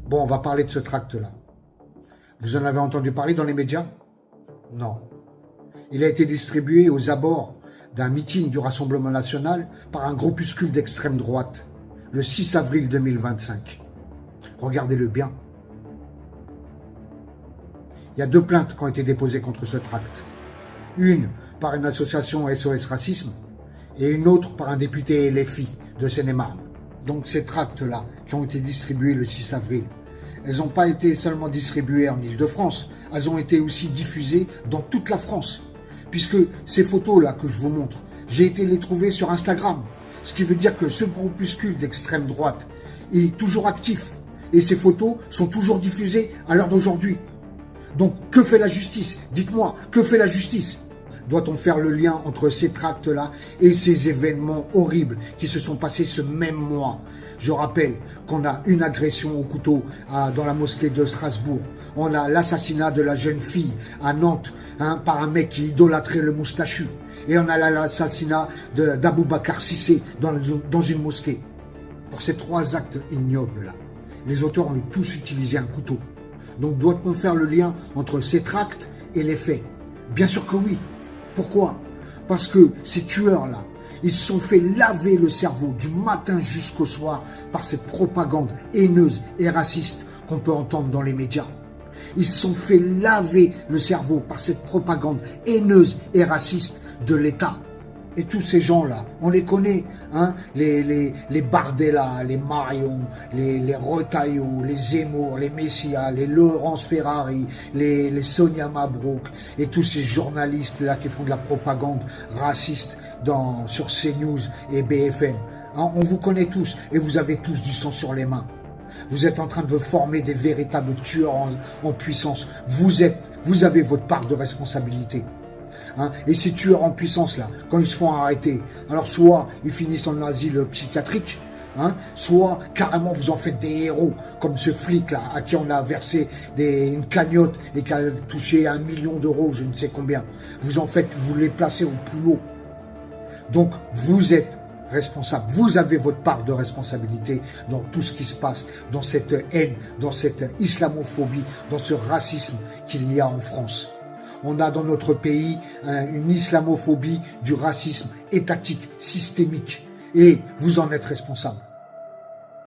Bon, on va parler de ce tract-là. Vous en avez entendu parler dans les médias? Non. Il a été distribué aux abords d'un meeting du Rassemblement national par un groupuscule d'extrême droite, le 6 avril 2025. Regardez-le bien. Il y a 2 plaintes qui ont été déposées contre ce tract. Une par une association SOS Racisme et une autre par un député LFI de Seine-et-Marne. Donc ces tracts-là qui ont été distribués le 6 avril, elles n'ont pas été seulement distribuées en Île-de-France, elles ont été aussi diffusées dans toute la France. Puisque ces photos-là que je vous montre, j'ai été les trouver sur Instagram. Ce qui veut dire que ce groupuscule d'extrême droite est toujours actif. Et ces photos sont toujours diffusées à l'heure d'aujourd'hui. Donc, que fait la justice? Dites-moi, que fait la justice? Doit-on faire le lien entre ces tracts-là et ces événements horribles qui se sont passés ce même mois? Je rappelle qu'on a une agression au couteau dans la mosquée de Strasbourg. On a l'assassinat de la jeune fille à Nantes par un mec qui idolâtrait le moustachu. Et on a l'assassinat d'Abou Bakar Sissé dans une mosquée. Pour ces 3 actes ignobles-là, les auteurs ont tous utilisé un couteau. Donc doit-on faire le lien entre ces tracts et les faits? Bien sûr que oui. Pourquoi? Parce que ces tueurs-là, ils se sont fait laver le cerveau du matin jusqu'au soir par cette propagande haineuse et raciste qu'on peut entendre dans les médias. Ils se sont fait laver le cerveau par cette propagande haineuse et raciste de l'État. Et tous ces gens-là, on les connaît, hein, les Bardella, les Marion, les Retailleau, les Zemmour, les Messia, les Laurence Ferrari, les Sonia Mabrouk, et tous ces journalistes-là qui font de la propagande raciste sur CNews et BFM. Hein, on vous connaît tous, et vous avez tous du sang sur les mains. Vous êtes en train de former des véritables tueurs en puissance. Vous avez votre part de responsabilité. Hein, et ces tueurs en puissance là, quand ils se font arrêter, alors soit ils finissent en asile psychiatrique, hein, soit carrément vous en faites des héros, comme ce flic là, à qui on a versé une cagnotte et qui a touché 1 million d'euros, je ne sais combien. Vous les placez au plus haut. Donc vous êtes responsable, vous avez votre part de responsabilité dans tout ce qui se passe, dans cette haine, dans cette islamophobie, dans ce racisme qu'il y a en France. On a dans notre pays une islamophobie, du racisme étatique, systémique. Et vous en êtes responsable.